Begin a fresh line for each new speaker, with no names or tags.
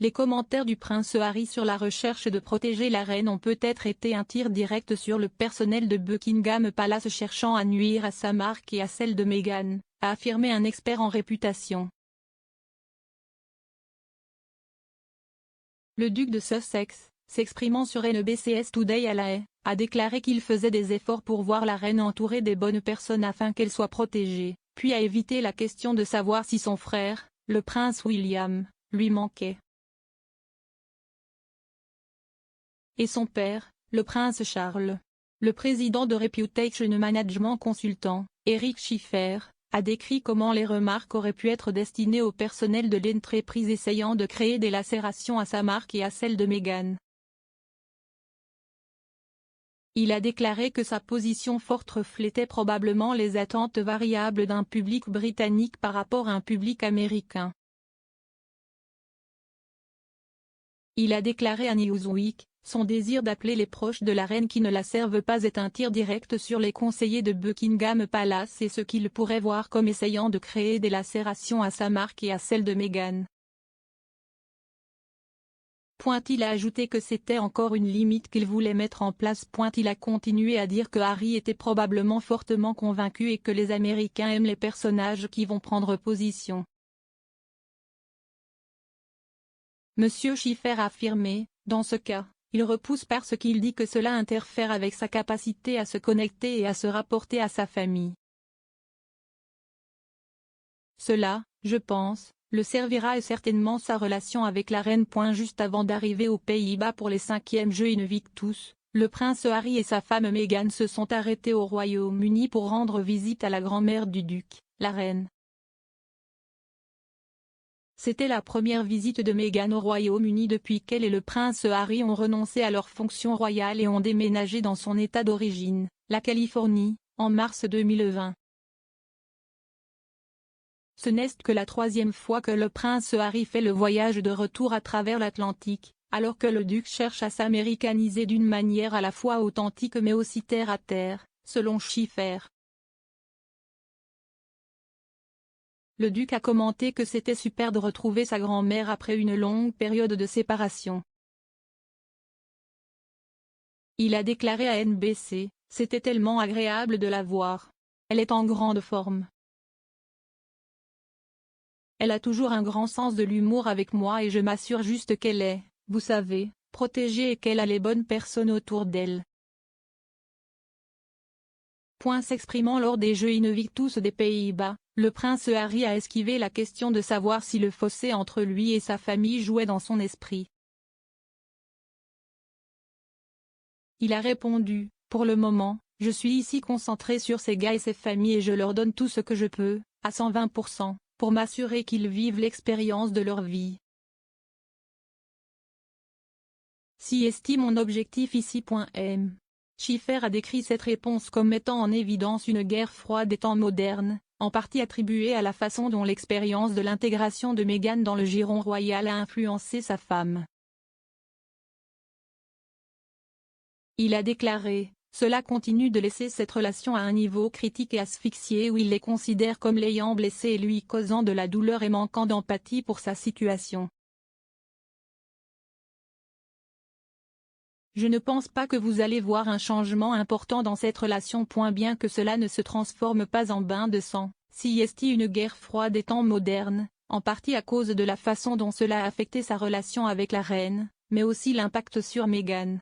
Les commentaires du prince Harry sur la recherche de protéger la reine ont peut-être été un tir direct sur le personnel de Buckingham Palace cherchant à nuire à sa marque et à celle de Meghan, a affirmé un expert en réputation. Le duc de Sussex, s'exprimant sur NBC Today à La Haye, a déclaré qu'il faisait des efforts pour voir la reine entourée des bonnes personnes afin qu'elle soit protégée, puis a évité la question de savoir si son frère, le prince William, lui manquait. Et son père, le prince Charles. Le président de Reputation Management Consultant, Eric Schiffer, a décrit comment les remarques auraient pu être destinées au personnel de l'entreprise essayant de créer des lacérations à sa marque et à celle de Meghan. Il a déclaré que sa position forte reflétait probablement les attentes variables d'un public britannique par rapport à un public américain. Il a déclaré à Newsweek, son désir d'appeler les proches de la reine qui ne la servent pas est un tir direct sur les conseillers de Buckingham Palace et ce qu'il pourrait voir comme essayant de créer des lacérations à sa marque et à celle de Meghan. Il a ajouté que c'était encore une limite qu'il voulait mettre en place. Il a continué à dire que Harry était probablement fortement convaincu et que les Américains aiment les personnages qui vont prendre position. Monsieur Schiffer a affirmé, dans ce cas, il repousse parce qu'il dit que cela interfère avec sa capacité à se connecter et à se rapporter à sa famille. Cela, je pense, le servira et certainement sa relation avec la reine. Juste avant d'arriver aux Pays-Bas pour les 5e Jeux Invictus, le prince Harry et sa femme Meghan se sont arrêtés au Royaume-Uni pour rendre visite à la grand-mère du duc, la reine. C'était la première visite de Meghan au Royaume-Uni depuis qu'elle et le prince Harry ont renoncé à leurs fonctions royales et ont déménagé dans son état d'origine, la Californie, en mars 2020. Ce n'est que la 3e fois que le prince Harry fait le voyage de retour à travers l'Atlantique, alors que le duc cherche à s'américaniser d'une manière à la fois authentique mais aussi terre à terre, selon Schiffer. Le duc a commenté que c'était super de retrouver sa grand-mère après une longue période de séparation. Il a déclaré à NBC, « C'était tellement agréable de la voir. Elle est en grande forme. Elle a toujours un grand sens de l'humour avec moi et je m'assure juste qu'elle est, vous savez, protégée et qu'elle a les bonnes personnes autour d'elle. » S'exprimant lors des Jeux Invictus des Pays-Bas, le prince Harry a esquivé la question de savoir si le fossé entre lui et sa famille jouait dans son esprit. Il a répondu, « Pour le moment, je suis ici concentré sur ces gars et ces familles et je leur donne tout ce que je peux, à 120%, pour m'assurer qu'ils vivent l'expérience de leur vie. Si estime mon objectif ici. M. Schiffer a décrit cette réponse comme mettant en évidence une guerre froide des temps modernes, en partie attribuée à la façon dont l'expérience de l'intégration de Meghan dans le giron royal a influencé sa femme. Il a déclaré, « Cela continue de laisser cette relation à un niveau critique et asphyxié où il les considère comme l'ayant blessé et lui causant de la douleur et manquant d'empathie pour sa situation. Je ne pense pas que vous allez voir un changement important dans cette relation. Bien que cela ne se transforme pas en bain de sang, si est une guerre froide des temps modernes, en partie à cause de la façon dont cela a affecté sa relation avec la reine, mais aussi l'impact sur Meghan.